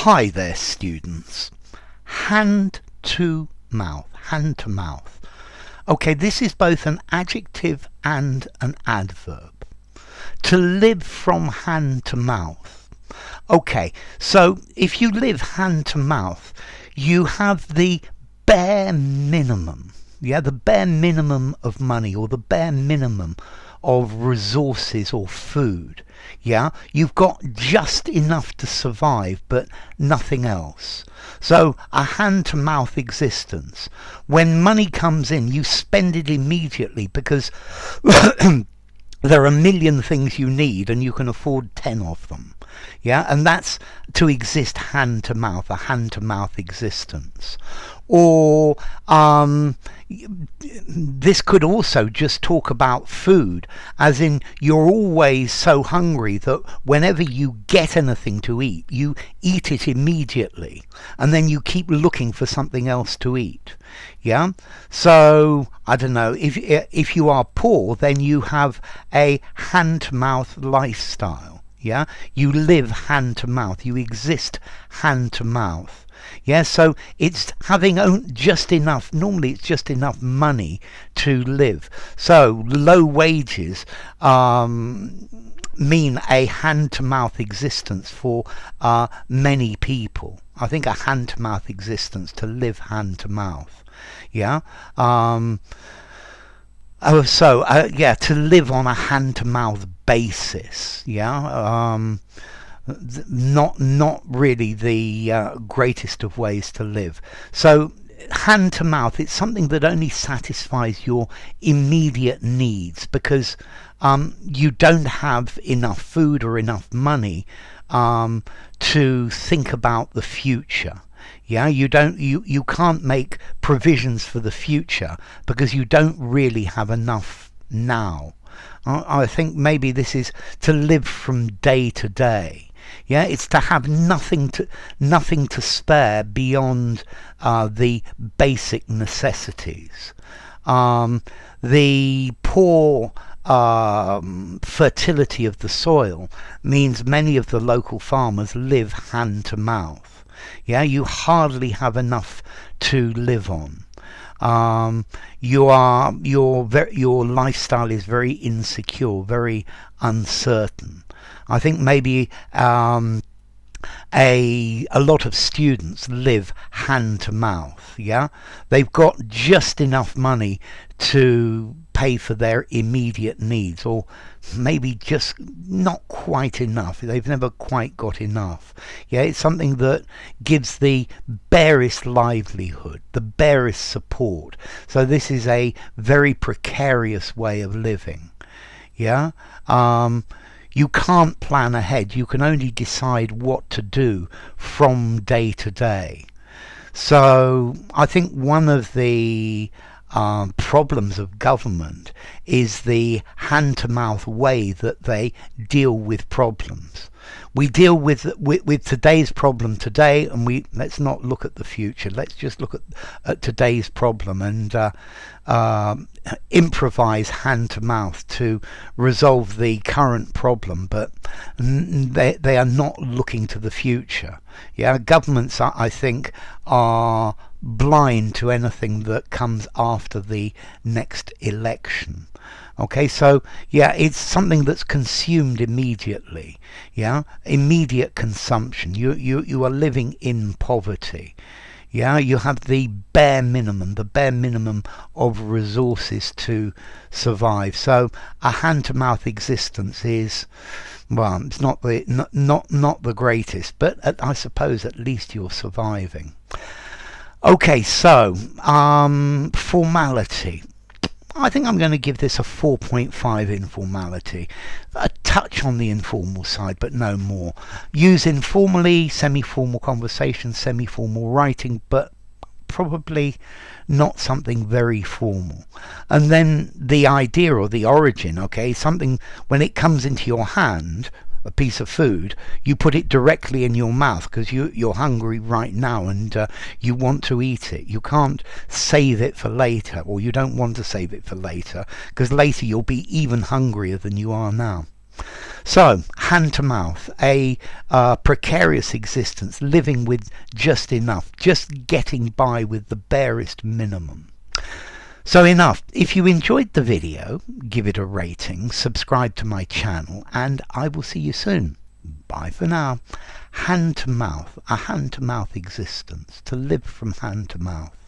Hi there, students. Hand to mouth. Hand to mouth. Okay, this is both an adjective and an adverb. To live from hand to mouth. Okay, so if you live hand to mouth, you have the bare minimum. Yeah, the bare minimum of money, or the bare minimum of resources or food. Yeah, you've got just enough to survive, but nothing else. So a hand-to-mouth existence. When money comes in, you spend it immediately because there are a million things you need and you can afford 10 of them. Yeah, and that's to exist hand-to-mouth, a hand-to-mouth existence. Or this could also just talk about food, as in you're always so hungry that whenever you get anything to eat, you eat it immediately, and then you keep looking for something else to eat. Yeah, so I don't know, if you are poor, then you have a hand-to-mouth lifestyle. Yeah, you live hand to mouth, you exist hand to mouth. Yeah, so it's having just enough, normally it's just enough money to live. So low wages mean a hand to mouth existence for many people. I think a hand to mouth existence, to live hand to mouth. Yeah. To live on a hand-to-mouth basis, not really the greatest of ways to live. So hand-to-mouth, it's something that only satisfies your immediate needs because you don't have enough food or enough money to think about the future. Yeah, you can't make provisions for the future because you don't really have enough now. I think maybe this is to live from day to day. Yeah, it's to have nothing to spare beyond the basic necessities. The poor fertility of the soil means many of the local farmers live hand to mouth. Yeah, you hardly have enough to live on. Your lifestyle is very insecure, very uncertain. I think maybe a lot of students live hand to mouth. Yeah, they've got just enough money to pay for their immediate needs, or maybe just not quite enough. They've never quite got enough. Yeah, it's something that gives the barest livelihood, the barest support. So this is a very precarious way of living. Yeah, you can't plan ahead. You can only decide what to do from day to day. So I think one of the problems of government is the hand-to-mouth way that they deal with problems. We deal with today's problem today, and let's not look at the future. Let's just look at today's problem and improvise hand-to-mouth to resolve the current problem, but they are not looking to the future. Yeah, governments, I think, are blind to anything that comes after the next election. Okay, so yeah, it's something that's consumed immediately. Yeah, immediate consumption. You are living in poverty. Yeah, you have the bare minimum of resources to survive. So a hand-to-mouth existence is, well, it's not the greatest, but I suppose at least you're surviving. Okay, so formality. I think I'm going to give this a 4.5 informality. A touch on the informal side, but no more. Use informally, semi-formal conversation, semi-formal writing, but probably not something very formal. And then the idea or the origin, okay, something when it comes into your hand, a piece of food, you put it directly in your mouth because you're hungry right now and you want to eat it. You can't save it for later, or you don't want to save it for later, because later you'll be even hungrier than you are now. So, hand to mouth, a precarious existence, living with just enough, just getting by with the barest minimum. So enough. If you enjoyed the video, give it a rating, subscribe to my channel, and I will see you soon. Bye for now. Hand to mouth, a hand to mouth existence, to live from hand to mouth.